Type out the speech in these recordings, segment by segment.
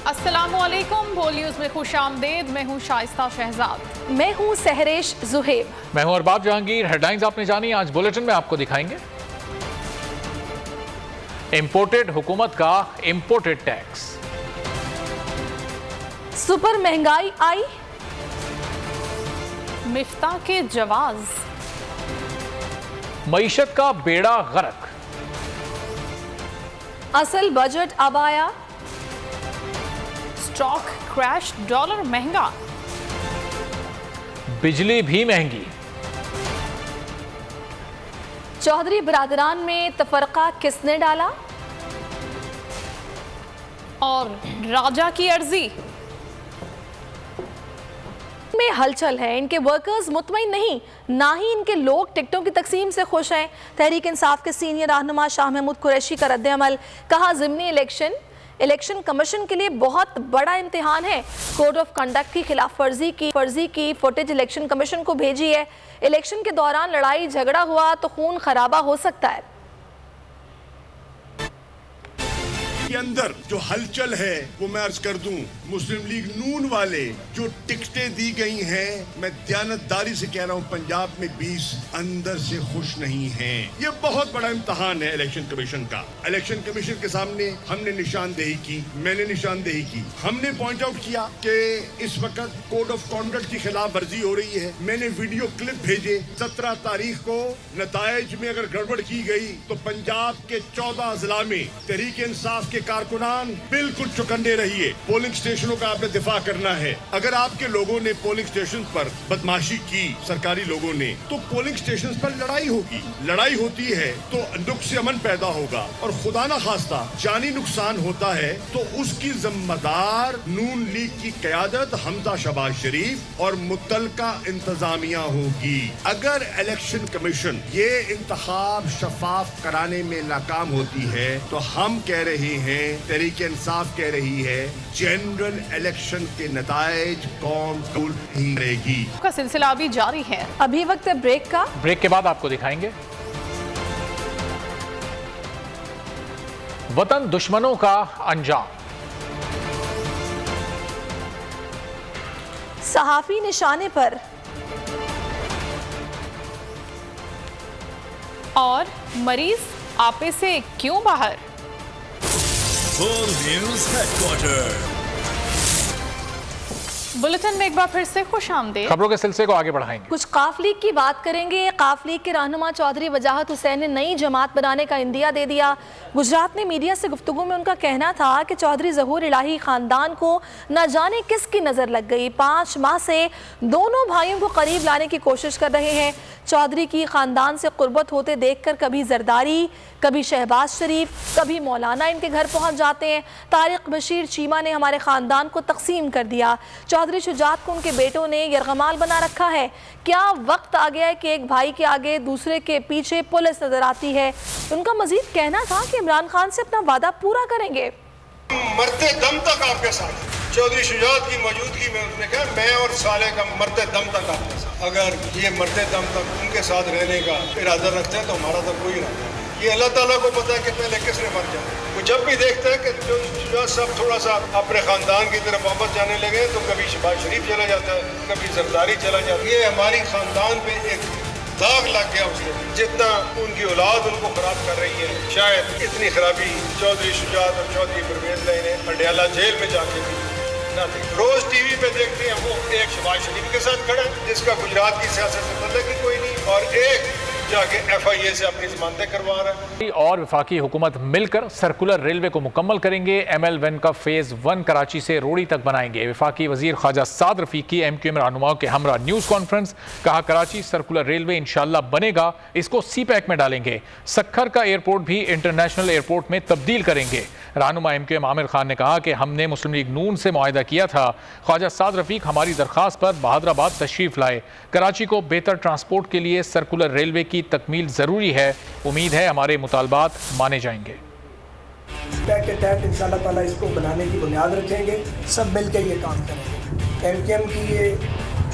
अस्सलामुअलैकुम, बोल न्यूज में खुशामदीद। मैं हूँ शाइस्ता शहजाद। मैं हूँ सहरेश जुहेब। मैं हूँ अरबाब जहांगीर। हेडलाइंस आपने जानी, आज बुलेटिन में आपको दिखाएंगे। इंपोर्टेड हुकूमत का इंपोर्टेड टैक्स, सुपर महंगाई आई, मिफ्ता के जवाज, मईशत का बेड़ा गर्क, असल बजट अब आया, स्टॉक क्रैश, डॉलर महंगा, बिजली भी महंगी, चौधरी बरादरान में तफरका किसने डाला, और राजा की अर्जी में हलचल है। इनके वर्कर्स मुतमईन नहीं, ना ही इनके लोग टिकटों की तकसीम से खुश हैं। तहरीक इंसाफ के सीनियर रहनुमा शाह महमूद कुरैशी का रद्द-ए-अमल, कहा ज़िमनी इलेक्शन कमीशन के लिए बहुत बड़ा इम्तिहान है। कोड ऑफ कंडक्ट की खिलाफ फर्जी की फुटेज इलेक्शन कमीशन को भेजी है। इलेक्शन के दौरान लड़ाई झगड़ा हुआ तो खून खराबा हो सकता है। के अंदर जो हलचल है वो मैं अर्ज कर दूं, मुस्लिम लीग नून वाले जो टिकटें दी गई हैं, मैं दयानतदारी से कह रहा हूं, पंजाब में 20 अंदर से खुश नहीं हैं। ये बहुत बड़ा इम्तहान है इलेक्शन कमीशन का। इलेक्शन कमीशन के सामने हमने निशानदेही की, मैंने निशानदेही की, हमने पॉइंट आउट किया कि इस वक्त कोड ऑफ कॉन्डक्ट की खिलाफ वर्जी हो रही है। मैंने वीडियो क्लिप भेजे। 17 तारीख को नताइज में अगर गड़बड़ की गई तो पंजाब के 14 जिला में तहरीक इंसाफ के कारकुनान बिल्कुल चौकन्ने रहिए। पोलिंग स्टेशनों का आपने दिफा करना है। अगर आपके लोगों ने पोलिंग स्टेशन पर बदमाशी की, सरकारी लोगों ने, तो पोलिंग स्टेशन पर लड़ाई होगी। लड़ाई होती है तो नुक्स अमन पैदा होगा, और खुदा न खास्ता जानी नुकसान होता है तो उसकी जिम्मेदार नून लीग की क़यादत हमजा शहबाज शरीफ और मुतलका इंतजामिया होगी। अगर इलेक्शन कमीशन ये इंतखाब शफाफ कराने में नाकाम होती है तो हम कह रहे हैं, तहरीक इंसाफ कह रही है, जनरल इलेक्शन के नताइज कौम कबूल नहीं करेगी। का सिलसिला अभी जारी है। अभी वक्त है ब्रेक का। ब्रेक के बाद आपको दिखाएंगे वतन दुश्मनों का अंजाम, सहाफी निशाने पर, और मरीज आपे से क्यों बाहर। बोल न्यूज हेडक्वार्टर। बुलेटिन में एक बार फिर से खुशामदीद। खबरों के सिलसिले को आगे बढ़ाएंगे। कुछ काफ लीग की बात करेंगे। काफ लीग के रहनुमा चौधरी वजाहत हुसैन ने नई जमात बनाने का इंदिया दे दिया। गुजरात में मीडिया से गुफ्तगू में उनका कहना था कि चौधरी ज़हूर इलाही खानदान को न जाने किसकी नज़र लग गई। 5 माह से दोनों भाइयों को करीब लाने की कोशिश कर रहे हैं। चौधरी की खानदान से कुर्बत होते देखकर कभी जरदारी, कभी शहबाज शरीफ, कभी मौलाना इनके घर पहुंच जाते हैं। तारिक बशीर चीमा ने हमारे ख़ानदान को तकसीम कर दिया। चौधरी शुजात को उनके बेटों ने यरगमाल बना रखा है। क्या वक्त आ गया है कि एक भाई के आगे दूसरे के पीछे पुलिस नजर आती है। उनका मजीद कहना था कि इमरान खान से अपना वादा पूरा करेंगे। मरते दम तक आपके साथ। चौधरी शुजात की मौजूदगी में उसने कहा, मैं और साले का मरते दम तक आपके साथ। अगर ये मरते दम तक उनके साथ रहने का इरादा रखते हैं तो हमारा तो कोई इरादा नहीं। ये अल्लाह ताला को पता है कि पहले किसने मर जाए। वो जब भी देखते हैं कि चौधरी शुजात साहब थोड़ा सा अपने खानदान की तरफ वापस जाने लगे तो कभी शहबाज शरीफ चला जाता है, कभी जरदारी चला जाता है। ये हमारी खानदान पे एक दाग लग गया उससे। जितना उनकी औलाद उनको खराब कर रही है, शायद इतनी खराबी चौधरी शुजात और चौधरी परवेज ने अडयाला जेल में जाके भी ना थी। रोज टीवी पे देखते हैं वो एक शहबाज शरीफ के साथ खड़ा है जिसका गुजरात की सियासत से मतलब ही कोई नहीं, और एक जाके FIA से अपनी जमानतें करवा रहा है। और वफाकी हुकूमत मिलकर सर्कुलर रेलवे को मुकम्मल करेंगे। ML1 का फेज 1 कराची से रोड़ी तक बनाएंगे। वफाकी वजीर ख्वाजा साद रफीकी MQM रहनुमाओं के हमरा न्यूज़ कॉन्फ्रेंस, कहा कराची सर्कुलर रेलवे इंशाल्लाह बनेगा, इसको CPAC में डालेंगे। सक्खर का एयरपोर्ट भी इंटरनेशनल एयरपोर्ट में तब्दील करेंगे। रहनुमा MQM आमिर खान ने कहा कि हमने मुस्लिम लीग नून से मुआहिदा किया था। ख्वाजा साद रफीक हमारी दरख्वास्त पर बहादुराबाद तशरीफ लाए। कराची को बेहतर ट्रांसपोर्ट के लिए सर्कुलर रेलवे की तकमील ज़रूरी है। उम्मीद है हमारे मुतालबात माने जाएंगे। पैक के तहत इंशाअल्लाह ताला इसको बनाने की बुनियाद रखेंगे, सब मिल के ये काम करेंगे। MQM की ये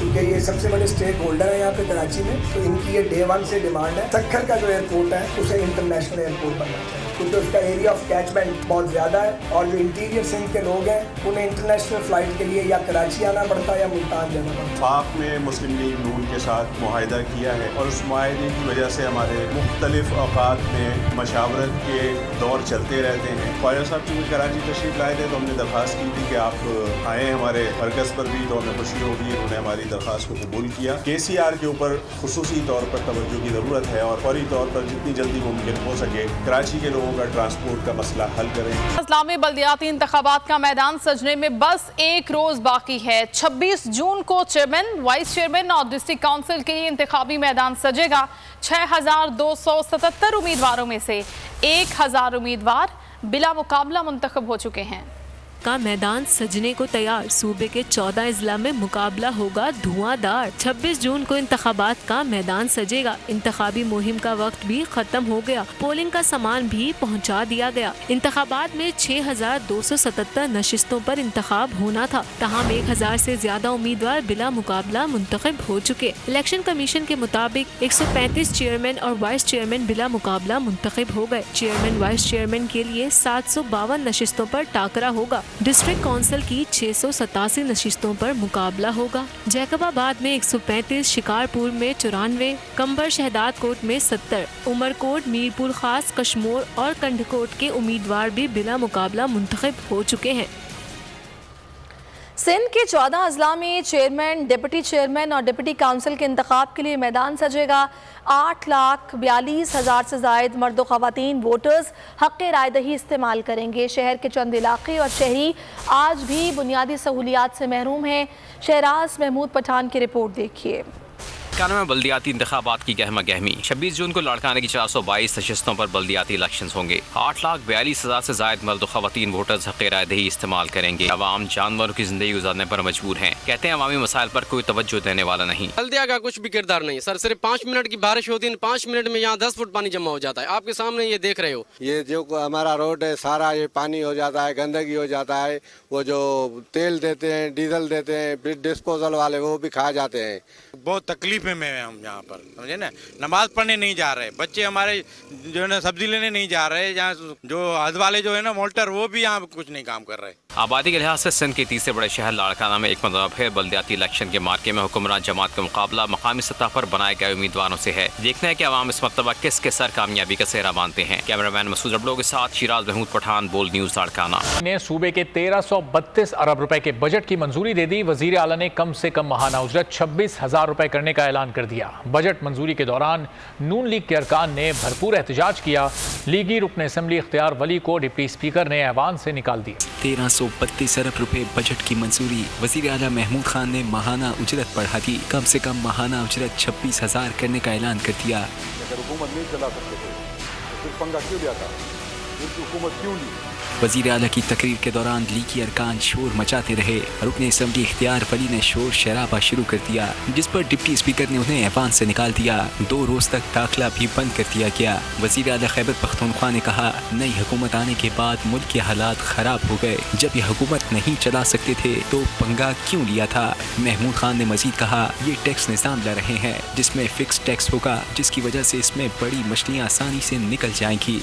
क्योंकि ये सबसे बड़े स्टेक होल्डर है यहाँ पे कराची में, तो इनकी ये डे 1 से डिमांड है सक्खर का जो एयरपोर्ट है उसे इंटरनेशनल एयरपोर्ट बनना चाहिए। क्योंकि उसका एरिया ऑफ कैचमेंट बहुत ज़्यादा है और जो इंटीरियर सिंध के लोग हैं उन्हें इंटरनेशनल फ़्लाइट के लिए या कराची आना पड़ता है या मुल्तान जाना पड़ता है। वफाक ने मुस्लिम लीग नून के साथ मुआहिदा किया है और उस मुआहिदे की वजह से हमारे मुख्तलिफ औकात में मशावरत के दौर चलते रहते हैं। ख्वाजा साहब चूँकि कराची तशरीफ लाए थे तो हमने दरख्वास्त की थी कि आप आएँ हमारे मरकज़ पर भी, तो हमें खुशी होगी। उन्होंने हमारी दरख्वास्त को कबूल किया। KCR के ऊपर खुसूसी तौर पर तवज्जो की ज़रूरत है और फौरी तौर पर जितनी जल्दी मुमकिन हो सके कराची के लोगों का ट्रांसपोर्ट का मसला हल करें। इस्लामी बल्दियाती इंतखाबात का मैदान सजने में बस एक रोज बाकी है। 26 जून को चेयरमैन, वाइस चेयरमैन और डिस्ट्रिक्ट काउंसिल के लिए इंतखाबी मैदान सजेगा। 6277 उम्मीदवारों में से 1000 उम्मीदवार बिला मुकाबला मुंतखब हो चुके हैं। का मैदान सजने को तैयार। सूबे के 14 अजला में मुकाबला होगा धुआंधार। 26 जून को इंतखाबात का मैदान सजेगा। इंतखाबी मुहिम का वक्त भी खत्म हो गया। पोलिंग का सामान भी पहुंचा दिया गया। इंतखाबात में 6277 नशिस्तों पर इंतखाब होना था। तमाम 1000 से ज्यादा उम्मीदवार बिला मुकाबला मुंतखब हो चुके। इलेक्शन कमीशन के मुताबिक 135 चेयरमैन और वाइस चेयरमैन बिला मुकाबला मुंतखब हो गए। चेयरमैन वाइस चेयरमैन के लिए 752 नशिस्तों पर टाकरा होगा। डिस्ट्रिक्ट काउंसिल की 687 नशिस्तों पर मुकाबला होगा। जैकबाबाद में 135, शिकारपुर में 94, कंबर शहदाद कोट में 70, उमरकोट, मीरपुर खास, कश्मोर और कंडकोट के उम्मीदवार भी बिला मुकाबला मुंतखब हो चुके हैं। सिंध के 14 अजला में चेयरमैन, डिप्टी चेयरमैन और डिप्टी काउंसिल के इंतखाब के लिए मैदान सजेगा। 8,42,000 से जायद मर्द व ख़वातीन वोटर्स हक़ रायदही इस्तेमाल करेंगे। शहर के चंद इलाके और शहरी आज भी बुनियादी सहूलियात से महरूम हैं। शहराज महमूद पठान की रिपोर्ट देखिए। में बल्दियाती इंतखाबात की गहमा गहमी। 26 जून को लड़काने की 422 नशिस्तों पर बल्दियाती इलेक्शंस होंगे। 8,42,000 से जायद मर्द ख़वातीन वोटर्स हक़ रायदही इस्तेमाल करेंगे। अवाम जानवरों की जिंदगी गुजारने पर मजबूर हैं। कहते हैं अवामी मसाइल पर कोई तवज्जो देने वाला नहीं। बल्दिया का कुछ भी किरदार नहीं सर। सिर्फ 5 मिनट की बारिश होती है, 5 मिनट में यहाँ 10 फुट पानी जमा हो जाता है। आपके सामने ये देख रहे हो। ये जो हमारा रोड है सारा ये पानी हो जाता है, गंदगी हो जाता है। वो जो तेल देते हैं, डीजल देते हैं, डिस्पोजल वाले वो भी खा जाते हैं। बहुत तकलीफ में हम यहाँ पर, समझे ना। नमाज पढ़ने नहीं जा रहे बच्चे हमारे, जो है ना सब्जी लेने नहीं जा रहे। यहाँ जो हद वाले जो है ना मोल्टर, वो भी यहाँ कुछ नहीं काम कर रहे। आबादी के लिहाज से सिंध के तीसरे बड़े शहर लाड़काना में एक मरतबा फिर बल्दियाती इलेक्शन के मार्के में हुक्मरान जमात का मुकाबला मकामी सतह पर बनाए गए उम्मीदवारों से है। देखना है कि अवाम इस मरतबा किसके सर कामयाबी का सेहरा बांधते हैं। कैमरामैन मसूद रबलो के साथ शिराज महमूद पठान, बोल न्यूज लाड़काना। ने सूबे के 1332 अरब रुपए के बजट की मंजूरी दे दी। वजीर आला ने कम से कम माहाना उजरत 26,000 रुपए करने का ऐलान कर दिया। बजट मंजूरी के दौरान नून लीग के अरकान ने भरपूर एहतजाज किया। लीगी रुकन असम्बली इख्तियार वली को डिप्टी स्पीकर ने ऐवान से निकाल दिया। 1332 अरब रुपए बजट की मंजूरी। वजीर आला महमूद खान ने माहाना उजरत बढ़ा दी। कम से कम माहाना उजरत 26,000 करने का ऐलान कर दिया। अगर हुकूमत नहीं चला सकते थे तो फिर पंगा क्यों लिया था? हुकूमत क्यों ली? वजीर आला की तकरीर के दौरान लीगी अरकान शोर मचाते रहे। रुकन असम्बली इख्तियार वली ने शोर शराबा शुरू कर दिया, जिस पर डिप्टी स्पीकर ने उन्हें ऐवान से निकाल दिया। 2 रोज तक दाखिला भी बंद कर दिया गया। वजीर आला खैबर पख्तूनख्वा ने कहा, नई हुकूमत आने के बाद मुल्क के हालात खराब हो गए। जब ये हुकूमत नहीं चला सकते थे तो पंगा क्यों लिया था? महमूद खान ने मजीद कहा, ये टैक्स निज़ाम ला रहे हैं जिसमें फिक्स टैक्स होगा, जिसकी वजह से इसमें बड़ी मछलियाँ आसानी से निकल जाएंगी।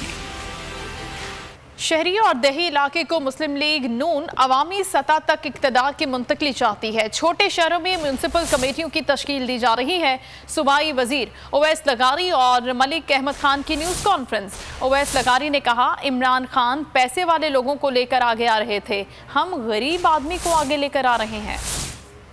शहरी और देही इलाके को मुस्लिम लीग नून अवामी सतह तक इक़्तिदार की मुंतकली चाहती है। छोटे शहरों में म्यूनसिपल कमेटियों की तश्कील दी जा रही है। सूबाई वजीर ओवैस लगारी और मलिक अहमद खान की न्यूज़ कॉन्फ्रेंस। ओवैस लगारी ने कहा, इमरान खान पैसे वाले लोगों को लेकर आगे आ रहे थे, हम गरीब आदमी को आगे लेकर आ रहे हैं।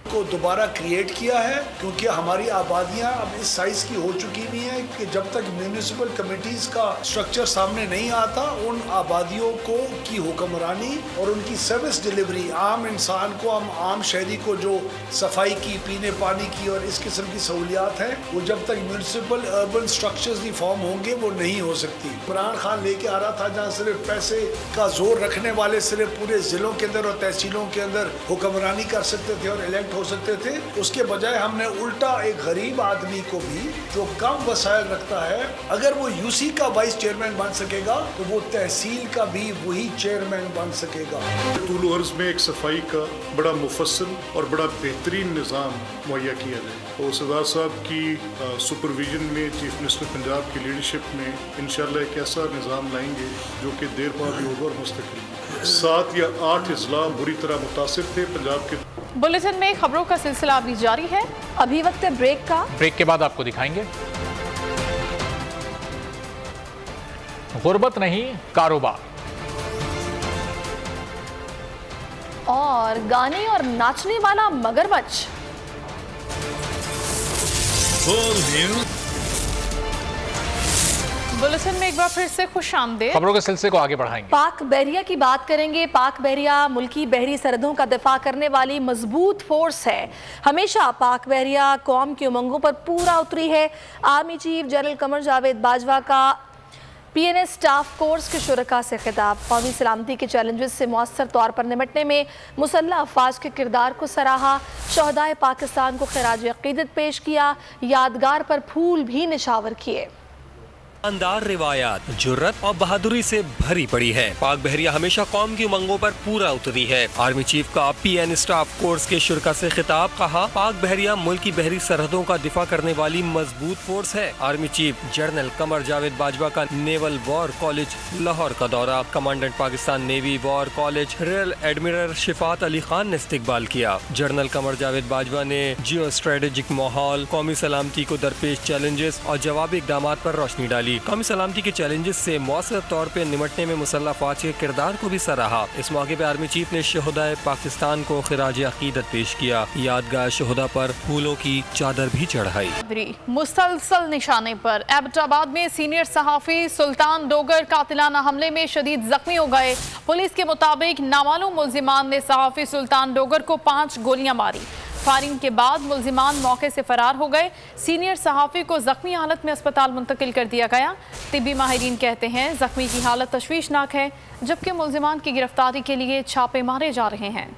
को दोबारा क्रिएट किया है क्योंकि हमारी आबादियां अब इस साइज़ की हो चुकी हुई हैं कि जब तक म्यूनिसिपल कमेटीज़ का स्ट्रक्चर सामने नहीं आता, उन आबादियों को की हुक्मरानी और उनकी सर्विस डिलीवरी आम इंसान को, आम शहरी को जो सफाई की, पीने पानी की और इस किस्म की सहूलियात हैं, वो जब तक म्यूनिसिपल अर्बन स्ट्रक्चर्स नहीं फॉर्म होंगे वो नहीं हो सकती। इमरान खान लेके आ रहा था जहाँ सिर्फ पैसे का जोर रखने वाले सिर्फ पूरे ज़िलों के अंदर और तहसीलों के अंदर हुक्मरानी कर सकते थे और इलेक्ट हो सकते थे, उसके बजाय हमने उल्टा एक गरीब आदमी को भी जो कम वसाइल रखता है, अगर वो यूसी का वाइस चेयरमैन बन सकेगा तो वो तहसील का भी वही चेयरमैन बन सकेगा। तूल अर्ज में एक सफाई का बड़ा मुफस्सल और बड़ा बेहतरीन निज़ाम मुहैया किया जाए और सरदार साहब की सुपरविजन में चीफ मिनिस्टर पंजाब की लीडरशिप में इंशाल्लाह एक ऐसा निज़ाम लाएंगे जो कि देर पा भी होगा और मुस्तकिल। 7 या 8 अजला बुरी तरह मुतासिर थे पंजाब के। बुलेटिन में खबरों का सिलसिला अभी जारी है। अभी वक्त है ब्रेक का। ब्रेक के बाद आपको दिखाएंगे गुर्बत नहीं कारोबार, और गाने और नाचने वाला मगरमच्छ। बुलेटिन में एक बार फिर से खुश आमदीद। खबरों के सिलसिले को आगे बढ़ाएंगे। पाक बहरिया की बात करेंगे। पाक बहरिया मुल्की बहरी सरहदों का दिफा करने वाली मजबूत फोर्स है। हमेशा पाक बहरिया कौम की उमंगों पर पूरा उतरी है। Army chief general Qamar Javed Bajwa का PNA स्टाफ कोर्स के शुरका से खिताब। कौमी सलामती के चैलेंजेस से मौसर तौर पर निपटने में मुसल्लह अफवाज के किरदार को सराहा। शहदाए पाकिस्तान को खिराज अकीदत पेश किया। यादगार पर फूल भी निशावर किए। शानदार रिवायात, जुर्रत और बहादुरी से भरी पड़ी है। पाक बहरिया हमेशा कौम की उमंगों पर पूरा उतरी है। आर्मी चीफ का PNA स्टाफ कोर्स के शुरका से खिताब। कहा, पाक बहरिया मुल्क की बहरी सरहदों का दिफा करने वाली मजबूत फोर्स है। Army chief general Qamar Javed Bajwa का नेवल वॉर कॉलेज लाहौर का दौरा। Commandant Pakistan navy war college rear admiral Shifat Ali Khan ने इस्तकबाल किया। जनरल कमर जावेद बाजवा ने जियो स्ट्रेटेजिक माहौल, कौमी सलामती को दरपेश चैलेंजेस और जवाबी इकदाम पर रोशनी डाली। कौमी सलामती के चैलेंजेस से मौसर तौर पर निपटने में मुसल्लह अफवाज के किरदार को भी सराहा। इस मौके पर आर्मी चीफ ने शहदाए पाकिस्तान को खिराज अकीदत पेश किया। यादगार शहदा पर फूलों की चादर भी चढ़ाई। मुसलसल निशाने पर एबटाबाद में सीनियर सहाफी सुल्तान डोगर कातिलाना हमले में शदीद जख्मी हो गए। पुलिस के मुताबिक नामालूम मुल्जिमान ने सहाफी सुल्तान डोगर को 5 गोलियां मारी। फायरिंग के बाद मुल्जिमान मौके से फरार हो गए। सीनियर सहाफ़ी को जख्मी हालत में अस्पताल मुंतकिल कर दिया गया। तिब्बी माहिरीन कहते हैं जख्मी की हालत तशवीशनाक है, जबकि मुल्जिमान की गिरफ्तारी के लिए छापे मारे जा रहे हैं।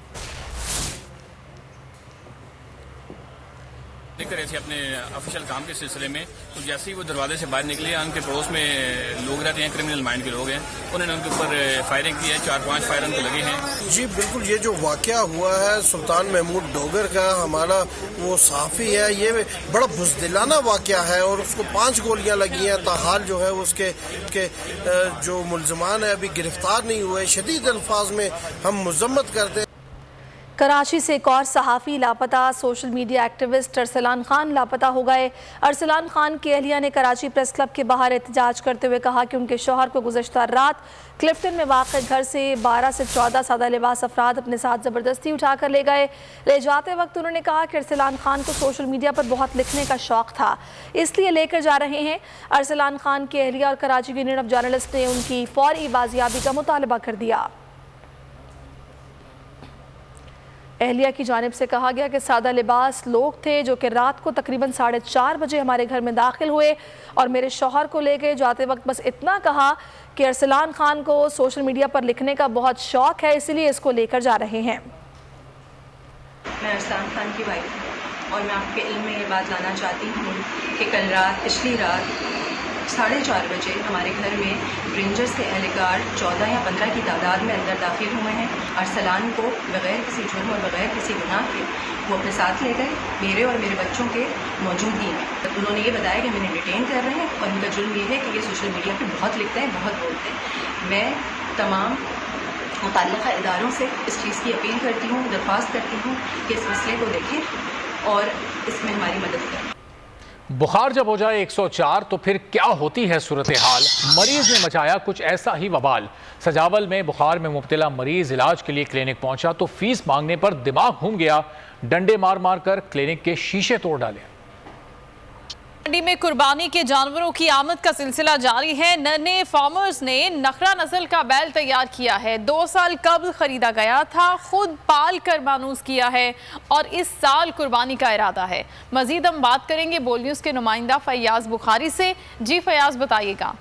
निकल रहे थे अपने ऑफिशियल काम के सिलसिले में, तो जैसे ही वो दरवाजे से बाहर निकले, उनके पड़ोस में लोग रहते हैं, क्रिमिनल माइंड के लोग हैं, उन्होंने उनके ऊपर फायरिंग की है। 4-5 फायर उनको लगे हैं। जी बिल्कुल, ये जो वाकया हुआ है सुल्तान महमूद डोगर का, हमारा वो साफ़ी है, ये बड़ा बुज़दिलाना वाकया है और उसको 5 गोलियां लगी हैं। ताहाल जो है उसके जो मुल्ज़मान है अभी गिरफ्तार नहीं हुए। शदीद अल्फाज में हम मज़म्मत करते हैं। कराची से एक और सहाफ़ी लापता। Social media activist Arsalan Khan लापता हो गए। अरसलान खान की अहलिया ने कराची प्रेस क्लब के बाहर एहतजाज करते हुए कहा कि उनके शौहर को गुज़श्ता रात क्लिफ्टन में वाक़ घर से 12 से 14 सादा लिबास अफराद अपने साथ ज़बरदस्ती उठा कर ले गए। ले जाते वक्त उन्होंने कहा कि अरसलान खान को सोशल मीडिया पर बहुत लिखने का शौक़ था, इसलिए लेकर जा रहे हैं। अरसलान खान की अहलिया और कराची यूनियन ऑफ जर्नलिस्ट ने उनकी फौरी बाजियाबी का मुतालबा कर दिया। एहलिया की जानिब से कहा गया कि सादा लिबास लोग थे जो कि रात को तकरीबन 4:30 बजे हमारे घर में दाखिल हुए और मेरे शौहर को ले गए। जाते वक्त बस इतना कहा कि अरसलान खान को सोशल मीडिया पर लिखने का बहुत शौक़ है, इसलिए इसको लेकर जा रहे हैं। मैं अरसलान खान की वाइफ हूँ और मैं आपके इल्म में ये बात लाना चाहती हूँ कि कल रात, पिछली रात 4:30 बजे हमारे घर में रेंजर्स के एहलकार 14 या 15 की तादाद में अंदर दाखिल हुए हैं। अरसलान को बग़ैर किसी जुर्म और बग़ैर किसी गुनाह के वो अपने साथ ले गए, मेरे और मेरे बच्चों के मौजूदगी में। उन्होंने ये बताया कि मैंने डिटेन कर रहे हैं और उनका जुर्म ये है कि ये सोशल मीडिया पर बहुत लिखते हैं, बहुत बोलते हैं। मैं तमाम मुतल्लिक़ा इदारों से इस चीज़ की अपील करती हूँ, दरख्वास्त करती हूँ कि इस मसले को देखें और इसमें हमारी मदद करें। बुखार जब हो जाए 104 तो फिर क्या होती है सूरत हाल। मरीज ने मचाया कुछ ऐसा ही बवाल। सजावल में बुखार में मुब्तला मरीज इलाज के लिए क्लिनिक पहुंचा तो फीस मांगने पर दिमाग घूम गया। डंडे मार मार कर क्लिनिक के शीशे तोड़ डाले। मंडी में कुर्बानी के जानवरों की आमद का सिलसिला जारी है। नन्हे फार्मर्स ने नखरा नस्ल का बैल तैयार किया है। 2 साल कबल खरीदा गया था, खुद पाल कर मानूस किया है और इस साल कुर्बानी का इरादा है। मजीद हम बात करेंगे बोल न्यूज़ के नुमाइंदा फयाज बुखारी से। जी फयाज, बताइएगा।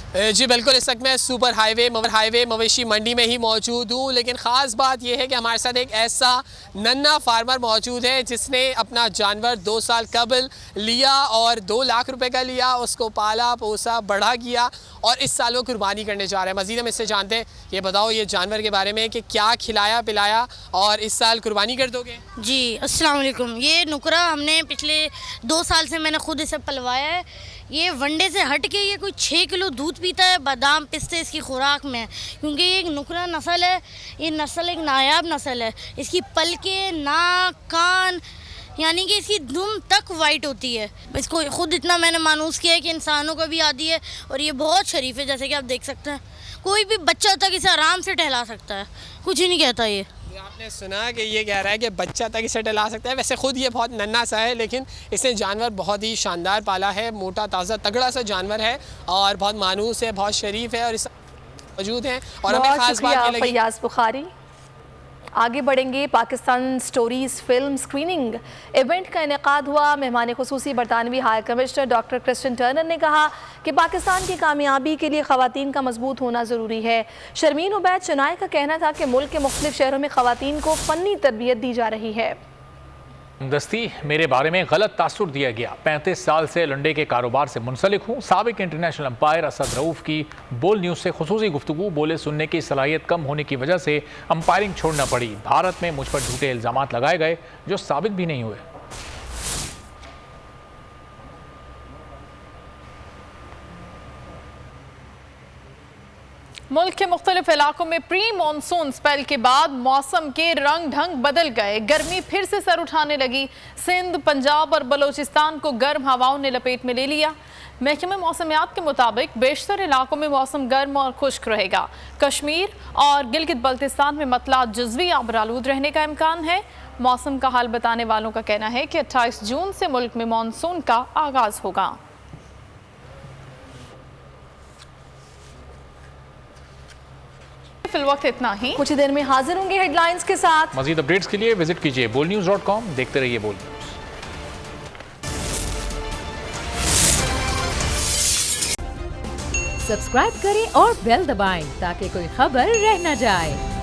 जी बिल्कुल, इस वक्त मैं सुपर हाईवे मवेशी मंडी में ही मौजूद हूँ। लेकिन ख़ास बात यह है कि हमारे साथ एक ऐसा नन्हा फार्मर मौजूद है जिसने अपना जानवर 2 साल कबल लिया और 2 लाख रुपए का लिया, उसको पाला पोसा बड़ा किया और इस साल वो कुर्बानी करने जा रहे हैं। मज़ीद हम इससे जानते हैं। ये बताओ ये जानवर के बारे में कि क्या खिलाया पिलाया और इस साल कुर्बानी कर दोगे? जी अस्सलाम वालेकुम। ये नुकरा हमने पिछले 2 साल से मैंने खुद इसे पलवाया है। ये वनडे से हट के ये कोई 6 किलो दूध पीता है, बादाम पिस्ते इसकी खुराक में, क्योंकि ये एक नुकरा नस्ल है। ये नस्ल एक नायाब नस्ल है। इसकी पलके, नाक, कान, यानी कि इसकी दुम तक वाइट होती है। इसको खुद इतना मैंने मानूस किया है कि इंसानों को भी आदी है और ये बहुत शरीफ है। जैसे कि आप देख सकते हैं, कोई भी बच्चा तक इसे आराम से टहला सकता है, कुछ ही नहीं कहता ये। आपने सुना कि ये कह रहा है कि बच्चा तक इसे टहला सकता है। वैसे खुद ये बहुत नन्हा सा है, लेकिन इसने जानवर बहुत ही शानदार पाला है। मोटा ताज़ा तगड़ा सा जानवर है और बहुत मानूस है, बहुत शरीफ है और इस मौजूद हैं। और हमें खास बात ये लगी, फैयाज बुखारी। आगे बढ़ेंगे। Pakistan stories film screening event का इनेकाद हुआ। मेहमान खुसूसी बरतानवी high commissioner doctor Christian Turner ने कहा कि पाकिस्तान की कामयाबी के लिए ख़वातीन का मजबूत होना ज़रूरी है। शर्मीन उबैद चनाई का कहना था कि मुल्क के मुख्तलिफ शहरों में ख़वातीन को फ़न्नी तरबियत दी जा रही है। दस्ती मेरे बारे में गलत तासुर दिया गया। 35 साल से लंडे के कारोबार से मुंसलिक हूँ। साबिक इंटरनेशनल अंपायर असद रऊफ़ की बोल न्यूज़ से खुसूसी गुफ्तगू। बोले सुनने की सलाहियत कम होने की वजह से अंपायरिंग छोड़ना पड़ी। भारत में मुझ पर झूठे इल्ज़ामात लगाए गए जो साबित भी नहीं हुए। मुल्क के मुख्तलिफ इलाकों में प्री मानसून स्पेल के बाद मौसम के रंग ढंग बदल गए। गर्मी फिर से सर उठाने लगी। सिंध, पंजाब और बलोचिस्तान को गर्म हवाओं ने लपेट में ले लिया। महकमे मौसमियात के मुताबिक बेशतर इलाकों में मौसम गर्म और खुश्क रहेगा। कश्मीर और गिलगित बल्तिस्तान में मतला जुज़वी आबरालूद रहने का इम्कान है। मौसम का हाल बताने वालों का कहना है कि 28 जून से मुल्क में मानसून का आगाज होगा। फिलवक्त इतना ही। कुछ देर में हाजिर होंगे हेडलाइंस के साथ। मजीद अपडेट्स के लिए विजिट कीजिए bolnews.com। देखते रहिए बोल न्यूज। सब्सक्राइब करें और बेल दबाएं ताकि कोई खबर रह न जाए।